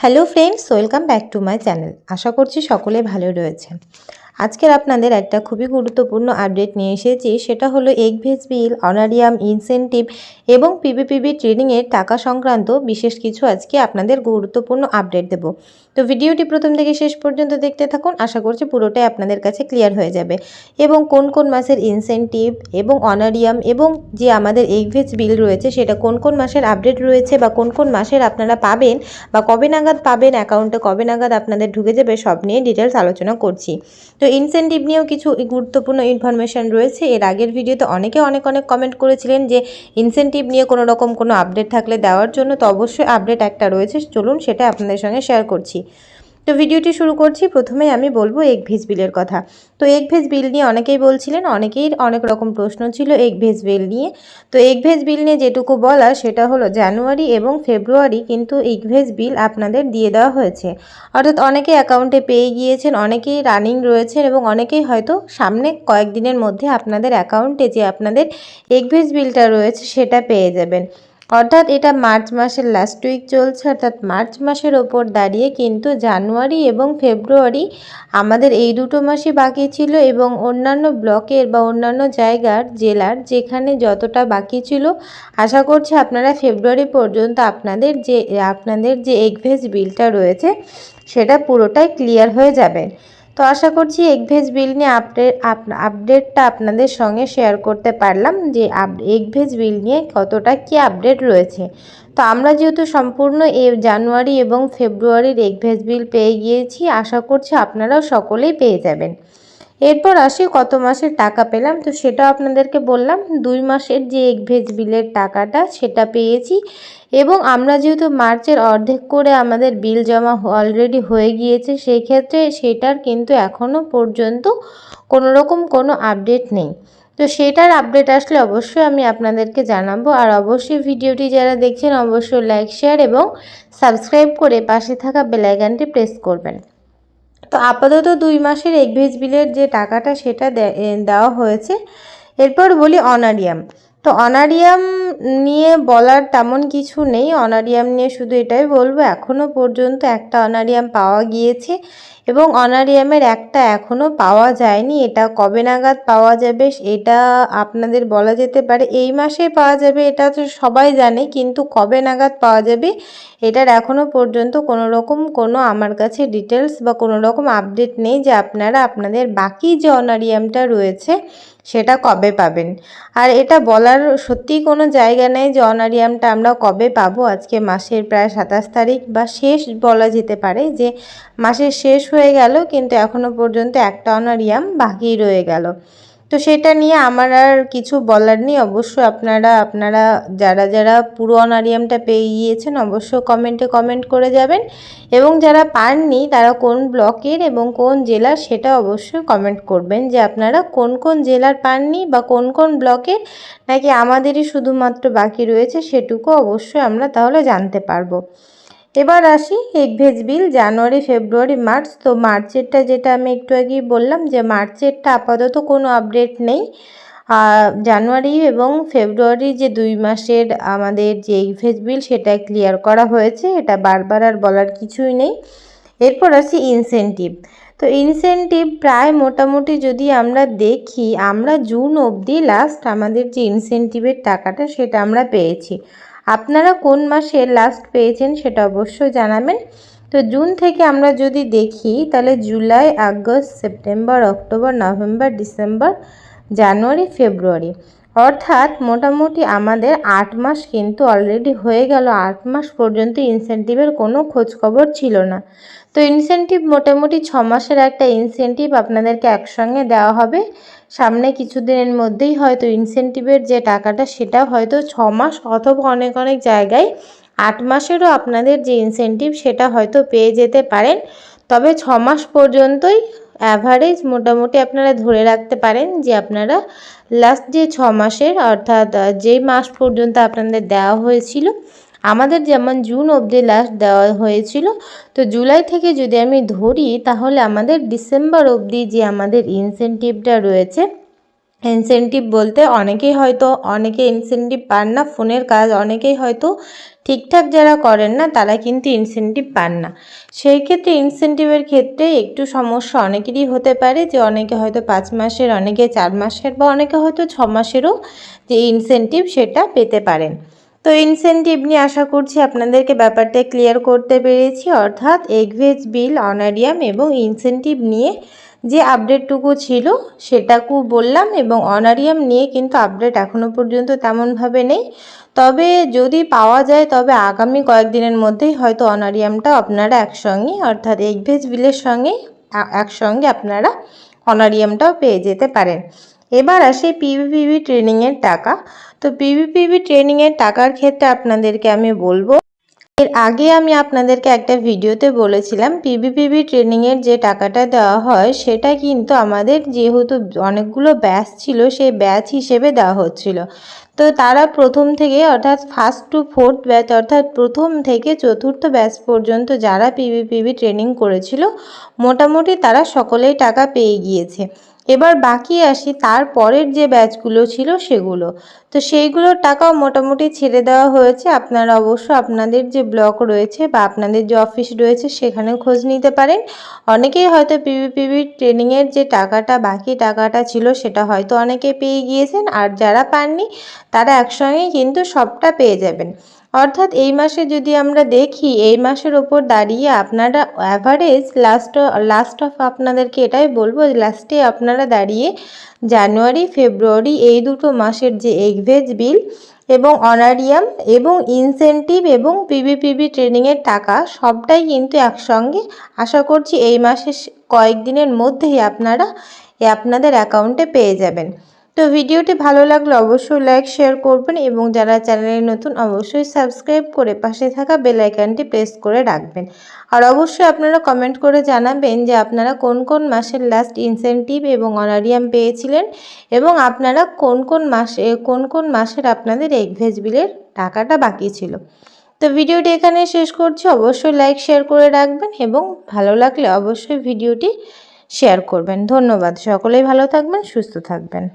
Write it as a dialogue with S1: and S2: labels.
S1: Hello friends, welcome back to my channel. আশা করছি সকলে ভালো রয়েছেন। আজকের আপনাদের একটা খুবই গুরুত্বপূর্ণ আপডেট নিয়ে এসেছি, সেটা হলো এগভেজ বিল, অনারিয়াম, ইনসেনটিভ এবং পিপিপিবি ট্রেনিংয়ের টাকা সংক্রান্ত বিশেষ কিছু আজকে আপনাদের গুরুত্বপূর্ণ আপডেট দেব। তো ভিডিওটি প্রথম থেকে শেষ পর্যন্ত দেখতে থাকুন, আশা করছি পুরোটাই আপনাদের কাছে ক্লিয়ার হয়ে যাবে। এবং কোন কোন মাসের ইনসেনটিভ এবং অনারিয়াম এবং যে আমাদের এগভেজ বিল রয়েছে সেটা কোন কোন মাসের আপডেট রয়েছে বা কোন কোন মাসের আপনারা পাবেন বা কবে নাগাদ পাবেন, অ্যাকাউন্টে কবে নাগাদ আপনাদের ঢুকে যাবে, সব নিয়ে ডিটেলস আলোচনা করছি। তো ইনসেনটিভ নিয়েও কিছু গুরুত্বপূর্ণ ইনফরমেশান রয়েছে। এর আগের ভিডিওতে অনেকে অনেক কমেন্ট করেছিলেন যে ইনসেনটিভ নিয়ে কোনো রকম কোনো আপডেট থাকলে দেওয়ার জন্য। তো অবশ্যই আপডেট একটা রয়েছে, চলুন সেটা আপনাদের সঙ্গে শেয়ার করছি। তো ভিডিওটি শুরু করছি। প্রথমেই আমি বলবো এগভেজ বিলের কথা। তো এগভেজ বিল নিয়ে অনেকেই বলছিলেন, অনেকেই অনেক রকম প্রশ্ন ছিল এগভেজ বিল নিয়ে। তো এগভেজ বিল নিয়ে যেটুকু বলা সেটা হলো জানুয়ারি এবং ফেব্রুয়ারি কিন্তু এগভেজ বিল আপনাদের দিয়ে দেওয়া হয়েছে। অর্থাৎ অনেকে অ্যাকাউন্টে পেয়ে গিয়েছেন, অনেকেই রানিং রয়েছেন এবং অনেকেই হয়তো সামনে কয়েকদিনের মধ্যে আপনাদের অ্যাকাউন্টে যে আপনাদের এগভেজ বিলটা রয়েছে সেটা পেয়ে যাবেন। অর্থাৎ এটা মার্চ মাসের লাস্ট উইক চলছে, অর্থাৎ মার্চ মাসের ওপর দাঁড়িয়ে কিন্তু জানুয়ারি এবং ফেব্রুয়ারি আমাদের এই দুটো মাসই বাকি ছিল এবং অন্যান্য ব্লকের বা অন্যান্য জায়গার জেলার যেখানে যতটা বাকি ছিল, আশা করছি আপনারা ফেব্রুয়ারি পর্যন্ত আপনাদের যে এগভেজ বিলটা রয়েছে সেটা পুরোটাই ক্লিয়ার হয়ে যাবে। তো আশা করছি এগভেজ বিল নিয়ে আপডেটটা আপনাদের সঙ্গে শেয়ার করতে পারলাম যে এগভেজ বিল নিয়ে কতটা কি আপডেট রয়েছে। তো আমরা যেহেতু সম্পূর্ণ জানুয়ারি এবং ফেব্রুয়ারির এগভেজ বিল পেয়ে গিয়েছি, আশা করছি আপনারাও সকলেই পেয়ে যাবেন। এরপর আসি কত মাসের টাকা পেলাম। তো সেটাও আপনাদেরকে বললাম, 2 মাসের যে এগভেজ বিলের টাকাটা সেটা পেয়েছি। এবং আমরা যেহেতু মার্চের অর্ধেক করে আমাদের বিল জমা অলরেডি হয়ে গিয়েছে, সেই ক্ষেত্রে সেটার কিন্তু এখনও পর্যন্ত কোনো রকম কোনো আপডেট নেই। তো সেটার আপডেট আসলে অবশ্যই আমি আপনাদেরকে জানাবো। আর অবশ্যই ভিডিওটি যারা দেখছেন অবশ্যই লাইক, শেয়ার এবং সাবস্ক্রাইব করে পাশে থাকা বেল আইকনটি প্রেস করবেন। তো আপাতত 2 মাসের এগভেজ বিলের যে টাকাটা সেটা দেওয়া হয়েছে। এরপর বলি অনারিয়াম। তো অনারিয়াম নিয়ে বলার তেমন কিছু নেই। অনারিয়াম নিয়ে শুধু এটাই বলবো, এখনও পর্যন্ত একটা অনারিয়াম পাওয়া গিয়েছে এবং অনারিয়ামের একটা এখনও পাওয়া যায়নি। এটা কবে নাগাদ পাওয়া যাবে এটা আপনাদের বলা যেতে পারে এই মাসে পাওয়া যাবে, এটা তো সবাই জানে, কিন্তু কবে নাগাদ পাওয়া যাবে এটার এখনও পর্যন্ত কোনো রকম কোনো আমার কাছে ডিটেলস বা কোনো রকম আপডেট নেই যে আপনারা আপনাদের বাকি যে অনারিয়ামটা রয়েছে সেটা কবে পাবেন। আর এটা বলার সত্যিই কোনো জায়গা নেই যে অনারিয়ামটা আমরা কবে পাবো। আজকে মাসের প্রায় 27 তারিখ বা শেষ বলা যেতে পারে, যে মাসের শেষ হয়ে গেল কিন্তু এখনও পর্যন্ত একটা অনারিয়াম বাকি রয়ে গেল। তো সেটা নিয়ে আমার আর কিছু বলার নেই। অবশ্যই আপনারা যারা পুরো অনারিয়ামটা পেয়ে গিয়েছেন অবশ্যই কমেন্টে কমেন্ট করে যাবেন এবং যারা পাননি তারা কোন ব্লকের এবং কোন জেলার সেটা অবশ্যই কমেন্ট করবেন যে আপনারা কোন কোন জেলার পাননি বা কোন কোন ব্লকের, নাকি আমাদেরই শুধুমাত্র বাকি রয়েছে সেটুকু অবশ্যই আমরা তাহলে জানতে পারবো। এবার আসি এগভেজ বিল জানুয়ারি, ফেব্রুয়ারি, মার্চ। তো মার্চেরটা যেটা আমি একটু আগেই বললাম যে মার্চেরটা আপাতত কোনো আপডেট নেই। জানুয়ারি এবং ফেব্রুয়ারি যে 2 মাসের আমাদের যে এগভেজ বিল সেটা ক্লিয়ার করা হয়েছে, এটা বারবার আর বলার কিছুই নেই। এরপর আসি ইনসেনটিভ। তো ইনসেনটিভ প্রায় মোটামুটি যদি আমরা দেখি, আমরা জুন অবধি লাস্ট আমাদের যে ইনসেনটিভের টাকাটা সেটা আমরা পেয়েছি। আপনারা কোন মাসে লাস্ট পেয়েছেন সেটা অবশ্যই জানাবেন। তো জুন থেকে আমরা যদি দেখি তাহলে জুলাই, আগস্ট, সেপ্টেম্বর, অক্টোবর, নভেম্বর, ডিসেম্বর, জানুয়ারি, ফেব্রুয়ারি, অর্থাৎ মোটামুটি আমাদের 8 মাস কিন্তু অলরেডি হয়ে গেল। 8 মাস পর্যন্ত ইনসেনটিভের কোনো খোঁজখবর ছিল না। তো ইনসেনটিভ মোটামুটি 6 মাসের একটা ইনসেনটিভ আপনাদেরকে একসঙ্গে দেওয়া হবে। সামনে কিছুদিনের মধ্যেই হয়তো ইনসেনটিভের যে টাকাটা সেটা হয়তো 6 মাস অথবা অনেক জায়গায় 8 মাসেরও আপনাদের যে ইনসেনটিভ সেটা হয়তো পেয়ে যেতে পারেন। তবে 6 মাস পর্যন্তই অ্যাভারেজ মোটামুটি আপনারা ধরে রাখতে পারেন যে আপনারা লাস্ট যে 6 মাসের, অর্থাৎ যে মাস পর্যন্ত আপনাদের দেওয়া হয়েছিল, আমাদের যেমন জুন অবধি লাস্ট দেওয়া হয়েছিল, তো জুলাই থেকে যদি আমি ধরি তাহলে আমাদের ডিসেম্বর অবধি যে আমাদের ইনসেনটিভটা রয়েছে ইনসেনটিভ বলতে অনেকে ইনসেনটিভ পান না, ফোনের কাজ অনেকেই হয়তো ঠিকঠাক যারা করেন না তারা কিন্তু ইনসেনটিভ পান না। সেই ক্ষেত্রে ইনসেনটিভের ক্ষেত্রে একটু সমস্যা অনেকেরই হতে পারে, যে অনেকে হয়তো 5 মাসের, অনেকে 4 মাসের বা অনেকে হয়তো 6 মাসেরও যে ইনসেনটিভ সেটা পেতে পারেন। তো ইনসেনটিভ নিয়ে আশা করছি আপনাদেরকে ব্যাপারটা ক্লিয়ার করতে পেরেছি, অর্থাৎ এগভেজ বিল, অনারিয়াম এবং ইনসেনটিভ নিয়ে যে আপডেটটুকু ছিল সেটাকু বললাম, এবং অনারিয়াম নিয়ে কিন্তু আপডেট এখনও পর্যন্ত তেমনভাবে নেই। তবে যদি পাওয়া যায় তবে আগামী কয়েকদিনের মধ্যেই হয়তো অনারিয়ামটা আপনারা একসঙ্গে, অর্থাৎ এগভেজ বিলের সঙ্গে একসঙ্গে আপনারা অনারিয়ামটাও পেয়ে যেতে পারেন। এবার আসে পিভিপিভি ট্রেনিংয়ের টাকা। তো পিভিপিভি ট্রেনিংয়ের টাকার ক্ষেত্রে আপনাদেরকে আমি বলবো, এর আগে আমি আপনাদেরকে একটা ভিডিওতে বলেছিলাম পিভিপিভি ট্রেনিংয়ের যে টাকাটা দেওয়া হয় সেটা কিন্তু আমাদের যেহেতু অনেকগুলো ব্যাচ ছিল সেই ব্যাচ হিসেবে দেওয়া হচ্ছিল। তো তারা প্রথম থেকে, অর্থাৎ 1st to 4th ব্যাচ, অর্থাৎ প্রথম থেকে 4র্থ ব্যাচ পর্যন্ত যারা পিভিপিভি ট্রেনিং করেছিল মোটামুটি তারা সকলেই টাকা পেয়ে গিয়েছে। এবার বাকি আসি তার পরের যে ব্যাচগুলো ছিল সেগুলো, তো সেইগুলোর টাকাও মোটামুটি ছেড়ে দেওয়া হয়েছে। আপনারা অবশ্য আপনাদের যে ব্লক রয়েছে বা আপনাদের যে অফিস রয়েছে সেখানেও খোঁজ নিতে পারেন। অনেকেই হয়তো পিভিপিভি ট্রেনিংয়ের যে টাকাটা, বাকি টাকাটা ছিল সেটা হয়তো অনেকে পেয়ে গিয়েছেন, আর যারা পাননি তারা একসঙ্গে কিন্তু সবটা পেয়ে যাবেন। অর্থাৎ এই মাসে যদি আমরা দেখি, এই মাসের ওপর দাঁড়িয়ে আপনারা অ্যাভারেজ লাস্ট অফ আপনাদেরকে এটাই বলবো, লাস্টে আপনারা দাঁড়িয়ে জানুয়ারি, ফেব্রুয়ারি এই দুটো মাসের যে এগভেজ বিল এবং অনারিয়াম এবং ইনসেনটিভ এবং পিভিপিভি ট্রেনিংয়ের টাকা সবটাই কিন্তু একসঙ্গে আশা করছি এই মাসের কয়েকদিনের মধ্যেই আপনারা আপনাদের অ্যাকাউন্টে পেয়ে যাবেন। তো ভিডিওটি ভালো লাগলে অবশ্যই লাইক, শেয়ার করবেন এবং যারা চ্যানেলে নতুন অবশ্যই সাবস্ক্রাইব করে পাশে থাকা বেল আইকনটি প্রেস করে রাখবেন। আর অবশ্যই আপনারা কমেন্ট করে জানাবেন যে আপনারা কোন কোন মাসের লাস্ট ইনসেনটিভ এবং অনারিয়াম পেয়েছিলেন এবং আপনারা কোন কোন মাসের আপনাদের এগভেজ বিলের টাকাটা বাকি ছিল। তো ভিডিওটি এখানে শেষ করছি। অবশ্যই লাইক, শেয়ার করে রাখবেন এবং ভালো লাগলে অবশ্যই ভিডিওটি শেয়ার করবেন। ধন্যবাদ। সকলেই ভালো থাকবেন, সুস্থ থাকবেন।